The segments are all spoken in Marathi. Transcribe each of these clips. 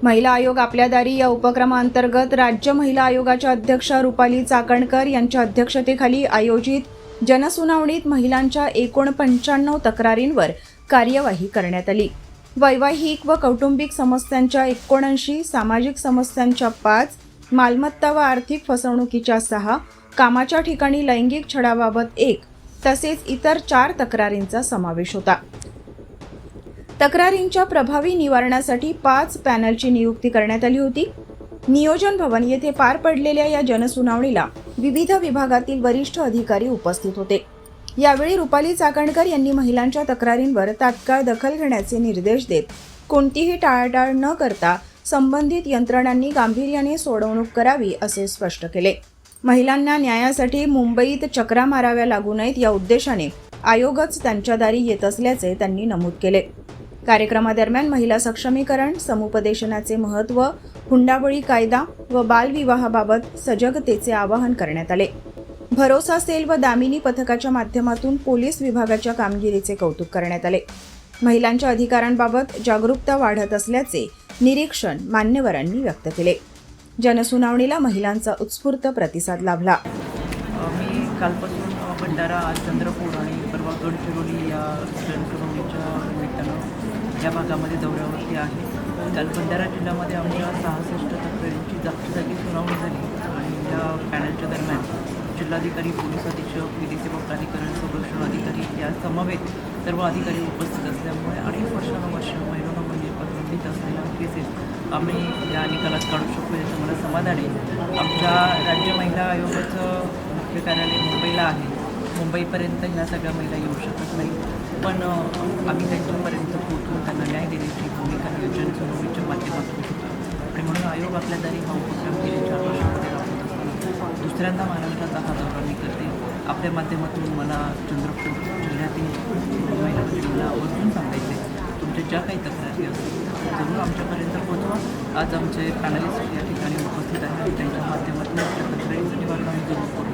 महिला आयोग आपल्या दारी या उपक्रमांतर्गत राज्य महिला आयोगाच्या अध्यक्ष रुपाली चाकणकर यांच्या अध्यक्षतेखाली आयोजित जनसुनावणीत महिलांच्या एकूण 95 तक्रारींवर कार्यवाही करण्यात आली। वैवाहिक व कौटुंबिक समस्यांच्या 79, सामाजिक समस्यांच्या 5, मालमत्ता व आर्थिक फसवणुकीच्या 6, कामाच्या ठिकाणी लैंगिक छळाबाबत 1 तसेच इतर 4 तक्रारींचा समावेश होता। तक्रारींच्या प्रभावी निवारणासाठी 5 पॅनलची नियुक्ती करण्यात आली होती। नियोजन भवन येथे पार पडलेल्या या जनसुनावणीला विविध विभागातील वरिष्ठ अधिकारी उपस्थित होते। यावेळी रुपाली चाकणकर यांनी महिलांच्या तक्रारींवर तात्काळ दखल घेण्याचे निर्देश देत कोणतीही टाळाटाळ न करता संबंधित यंत्रणांनी गांभीर्याने सोडवणूक करावी असे स्पष्ट केले। महिलांना न्यायासाठी मुंबईत चक्रा माराव्या लागू नयेत या उद्देशाने आयोगच त्यांच्या दारी येत असल्याचे त्यांनी नमूद केले। कार्यक्रमादरम्यान महिला सक्षमीकरण, समुपदेशनाचे महत्त्व, हुंडाबळी कायदा व बालविवाहाबाबत सजगतेचे आवाहन करण्यात आले। भरोसा सेल व दामिनी पथकाच्या माध्यमातून पोलीस विभागाच्या कामगिरीचे कौतुक करण्यात आले। महिलांच्या अधिकारांबाबत जागरूकता वाढत असल्याचे निरीक्षण मान्यवरांनी व्यक्त केले। जनसुनावणीला महिलांचा उत्स्फूर्त प्रतिसाद लाभला। मी कालपासून भंडारा, चंद्रपूर आणि परवा गडचिरोली या जनसुनावणीच्या निमित्तानं या भागामध्ये दौऱ्यावरती आहे। काल भंडारा जिल्ह्यामध्ये आमच्या 66 तक्रारींची जागची सुनावणी झाली आणि या पॅनलच्या दरम्यान जिल्हाधिकारी, पोलीस अधीक्षक, विधी सेवा प्राधिकरण, संरक्षण अधिकारी या समवेत सर्व अधिकारी उपस्थित असल्यामुळे अनेक वर्षानुवर्ष महिलांना म्हणजे प्रलंबित असलेल्या केसेस आम्ही या निकालात काढू शकतो याचं मला समाधान आहे। आमच्या राज्य महिला आयोगाचं मुख्य कार्यालय मुंबईला आहे। मुंबईपर्यंत ह्या सगळ्या महिला येऊ शकत नाही, पण आम्ही त्यांच्यापर्यंत पोहोचून त्यांना न्याय देण्याची भूमिका या जनसुनावणीच्या माध्यमातून होतो आणि म्हणून आयोग आपल्या दारी हा उपक्रम गेले 4 वर्षामध्ये राबवत असताना दुसऱ्यांदा महाराष्ट्राचा हा दौरा मी करते। आपल्या माध्यमातून मला चंद्रपूर जिल्ह्यातील महिलांना मला आवर्जून सांगायचे तुमच्या ज्या काही तक्रारी असतील जरूर आमच्यापर्यंत पोहोचवा। आज आमचे पॅनलिस्ट या ठिकाणी उपस्थित आहेत आणि त्यांच्या माध्यमातून आपल्या तक्रारीचं निवारण आम्ही जरूर करू।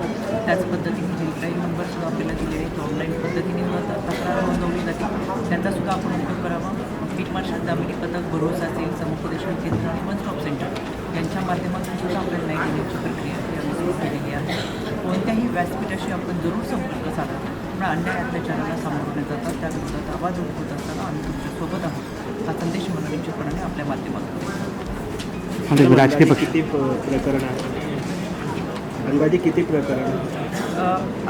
त्याच पद्धतीने हेल्पलाईन नंबरसुद्धा आपल्याला दिले आहेत, ऑनलाईन पद्धतीने तक्रार नोंदवली जाते त्याचासुद्धा आपण उपयोग करावा। पीठ मार्शल, दामिनी पथक, भरोसा सेल, समुपदेशन केंद्र आणि वन स्टॉप सेंटर यांच्या माध्यमातून सुद्धा आपल्याला न्याय देण्याची प्रक्रिया आम्ही सुरू केलेली आहे। कोणत्याही व्यासपीठाशी आपण जरूर संपर्क साधा, पण अन्याय अत्याचाराला सामोरं जातात त्याविरोधात आवाज उठवत असताना आम्ही तुमच्यासोबत आहोत हा संदेश मला निश्चितपणाने आपल्या माध्यमातून राजकीय पक्ष किती प्रकरण आहे, अंदाजे किती प्रकरण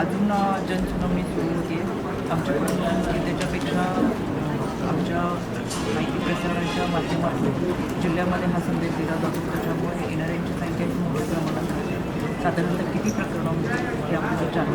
अजून जनसुनावणी सुरू होती आहे। आमच्याकडून त्याच्यापेक्षा आमच्या माहिती प्रसारणाच्या माध्यमातून जिल्ह्यामध्ये हा संदेश दिला जातो, त्याच्यामुळे येणाऱ्यांची संख्या मोठ्या प्रमाणात आहे। साधारणतः किती प्रकरणं हे आपल्याला 4